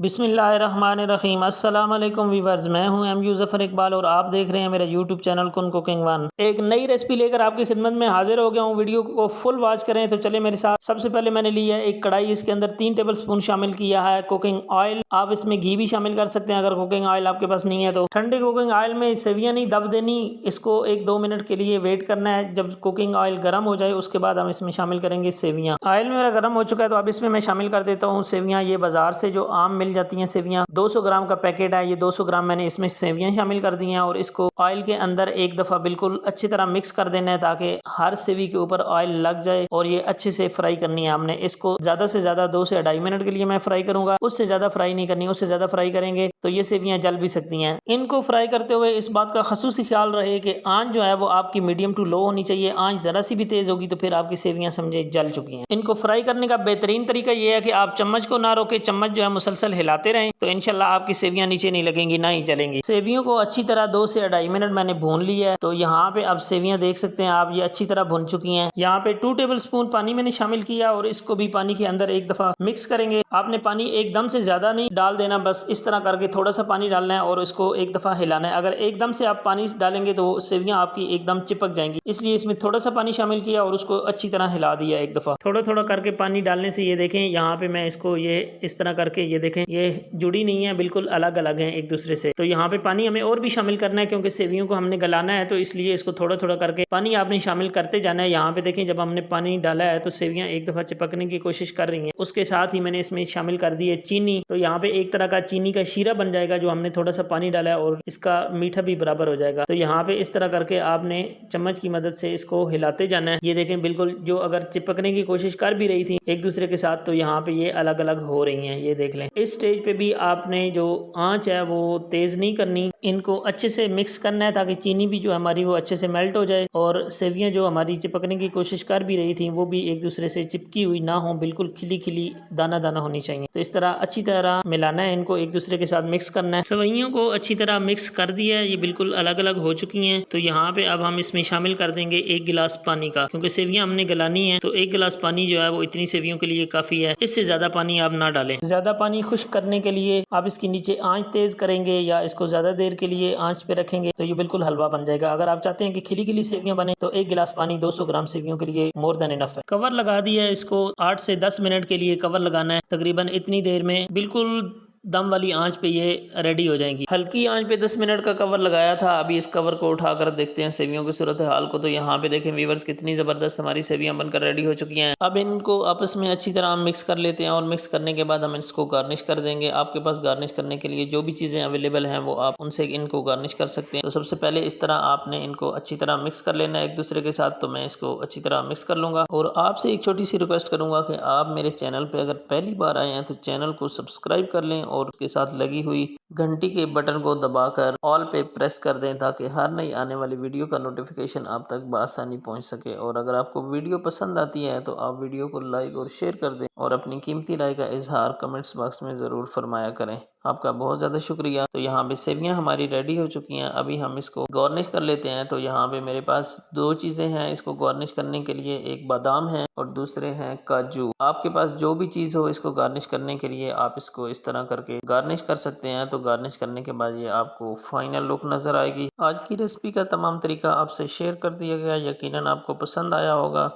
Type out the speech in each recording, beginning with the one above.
बिस्मिल्लाहिर्रहमानिर्रहीम। अस्सलाम वालेकुम वीवर्स, मैं हूं एम यू ज़फ़र इकबाल और आप देख रहे हैं मेरा यूट्यूब चैनल कुन कुकिंग वन। एक नई रेसिपी लेकर आपकी खिदमत में हाजिर हो गया हूं। वीडियो को फुल वॉच करें तो चले मेरे साथ। सबसे पहले मैंने लिया है एक कढ़ाई, इसके अंदर 3 टेबल स्पून शामिल किया है कुकिंग ऑयल। आप इसमें घी भी शामिल कर सकते हैं अगर कुकिंग ऑयल आपके पास नहीं है तो। ठंडे कुकिंग ऑयल में सेवियां नहीं दब देनी, इसको 1-2 मिनट के लिए वेट करना है। जब कुकिंग ऑयल गर्म हो जाए उसके बाद हम इसमें शामिल करेंगे सेवियां। ऑयल मेरा गर्म हो चुका है तो अब इसमें मैं शामिल कर देता हूँ सेवियां। ये बाजार से जो आम मिल जाती हैं सेवियां, 200 ग्राम का पैकेट है। ये 200 ग्राम मैंने इसमें सेवियां शामिल कर दी हैं और इसको ऑयल के अंदर एक दफा बिल्कुल अच्छी तरह मिक्स कर देना है ताकि हर सेवी के ऊपर ऑयल लग जाए और ये अच्छे से फ्राई करनी है हमने। इसको ज्यादा से ज्यादा 2 से 2.5 मिनट के लिए मैं फ्राई करूंगा, उससे ज्यादा फ्राई नहीं करनी। उससे ज्यादा फ्राई करेंगे तो ये सेवियां जल भी सकती हैं। इनको फ्राई करते हुए इस बात का खसूसी ख्याल रहे कि आंच जो है वो आपकी मीडियम टू लो होनी चाहिए। आंच जरा सी भी तेज होगी तो फिर आपकी सेवियां समझे जल चुकी हैं। इनको फ्राई करने का बेहतरीन तरीका ये है कि आप चम्मच को ना रोके, चम्मच जो है मुसलसल हिलाते रहें तो इंशाल्लाह आपकी सेवियां नीचे नहीं लगेंगी, ना ही जलेंगी। सेवियों को अच्छी तरह 2 से 2.5 मिनट मैंने भून लिया है। तो यहाँ पे अब सेवियां देख सकते हैं आप, ये अच्छी तरह भुन चुकी हैं। यहाँ पे 2 टेबल स्पून पानी मैंने शामिल किया और इसको भी पानी के अंदर एक दफा मिक्स करेंगे। आपने पानी एकदम से ज्यादा नहीं डाल देना, बस इस तरह करके थोड़ा सा पानी डालना है और इसको एक दफा हिलाना है। अगर एकदम से आप पानी डालेंगे तो सेवियां आपकी एकदम चिपक जाएंगी, इसलिए इसमें थोड़ा सा पानी शामिल किया और उसको अच्छी तरह हिला दिया एक दफा। थोड़ा थोड़ा करके पानी डालने से ये देखें यहाँ पे मैं इसको ये इस तरह करके ये देखें ये जुड़ी नहीं है, बिल्कुल अलग अलग है एक दूसरे से। तो यहाँ पे पानी हमें और भी शामिल करना है क्योंकि सेवियों को हमने गलाना है, तो इसलिए इसको थोड़ा थोड़ा करके पानी आपने शामिल करते जाना है। यहाँ पे देखें जब हमने पानी डाला है तो सेवियां एक दफा चिपकने की कोशिश कर रही हैं। उसके साथ ही मैंने इसमें शामिल कर दी है चीनी। तो यहाँ पे एक तरह का चीनी का शीरा बन जाएगा जो हमने थोड़ा सा पानी डाला है और इसका मीठा भी बराबर हो जाएगा। तो यहाँ पे इस तरह करके आपने चम्मच की मदद से इसको हिलाते जाना है। ये देखें बिल्कुल जो अगर चिपकने की कोशिश कर भी रही थी एक दूसरे के साथ तो यहाँ पे ये अलग अलग हो रही हैं, ये देख लें। इस स्टेज पे भी आपने जो आंच है वो तेज नहीं करनी, इनको अच्छे से मिक्स करना है ताकि चीनी भी जो हमारी वो अच्छे से मेल्ट हो जाए और सेवियां जो हमारी चिपकने की कोशिश कर भी रही थी वो भी एक दूसरे से चिपकी हुई ना हो, बिल्कुल खिली खिली दाना दाना होनी चाहिए। तो इस तरह अच्छी तरह मिलाना है, इनको एक दूसरे के साथ मिक्स करना है। सेवइयों को अच्छी तरह मिक्स कर दिया है, ये बिल्कुल अलग अलग हो चुकी हैं। तो यहाँ पे अब हम इसमें शामिल कर देंगे 1 गिलास पानी का, क्योंकि सेवियां हमने गलानी है तो 1 गिलास पानी जो है वो इतनी सेवियों के लिए काफी है। इससे ज्यादा पानी आप ना डालें। ज्यादा पानी खुश्क करने के लिए आप इसकी नीचे आंच तेज करेंगे या इसको ज्यादा देर के लिए आंच पे रखेंगे तो ये बिल्कुल हलवा बन जाएगा। अगर आप चाहते हैं कि खिली खिली सेवियां बने तो 1 गिलास पानी 200 ग्राम सेवियों के लिए मोर देन इनफ है। कवर लगा दिया है, इसको 8 से 10 मिनट के लिए कवर लगाना है। तकरीबन इतनी देर में बिल्कुल दम वाली आंच पे ये रेडी हो जाएंगी। हल्की आंच पे 10 मिनट का कवर लगाया था। अभी इस कवर को उठाकर देखते हैं सेवियों की सूरत हाल को। तो यहाँ पे देखें व्यूवर्स कितनी ज़बरदस्त हमारी सेवियां बनकर रेडी हो चुकी हैं। अब इनको आपस में अच्छी तरह हम मिक्स कर लेते हैं और मिक्स करने के बाद हम इसको गार्निश कर देंगे। आपके पास गार्निश करने के लिए जो भी चीज़ें अवेलेबल हैं वो आप उनसे इनको गार्निश कर सकते हैं। तो सबसे पहले इस तरह आपने इनको अच्छी तरह मिक्स कर लेना है एक दूसरे के साथ। तो मैं इसको अच्छी तरह मिक्स कर लूँगा और आपसे एक छोटी सी रिक्वेस्ट करूँगा कि आप मेरे चैनल पर अगर पहली बार आए हैं तो चैनल को सब्सक्राइब कर लें और उसके साथ लगी हुई घंटी के बटन को दबाकर ऑल पे प्रेस कर दें ताकि हर नई आने वाली वीडियो का नोटिफिकेशन आप तक बआसानी पहुंच सके। और अगर आपको वीडियो पसंद आती है तो आप वीडियो को लाइक और शेयर कर दें और अपनी कीमती राय का इजहार कमेंट्स बॉक्स में ज़रूर फरमाया करें। आपका बहुत ज़्यादा शुक्रिया। तो यहाँ पे सेवियां हमारी रेडी हो चुकी हैं। अभी हम इसको गार्निश कर लेते हैं। तो यहाँ पे मेरे पास 2 चीज़ें हैं इसको गार्निश करने के लिए, एक बादाम है और दूसरे हैं काजू। आपके पास जो भी चीज़ हो इसको गार्निश करने के लिए आप इसको इस तरह करके गार्निश कर सकते हैं। तो गार्निश करने के बाद ये आपको फाइनल लुक नज़र आएगी। आज की रेसिपी का तमाम तरीका आपसे शेयर कर दिया गया, यकीनन आपको पसंद आया होगा।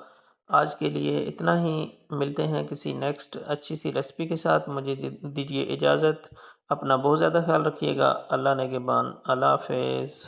आज के लिए इतना ही, मिलते हैं किसी नेक्स्ट अच्छी सी रेसिपी के साथ। मुझे दीजिए इजाज़त। अपना बहुत ज़्यादा ख्याल रखिएगा। अल्लाह नेगेबान। अल्लाह हाफ़िज़।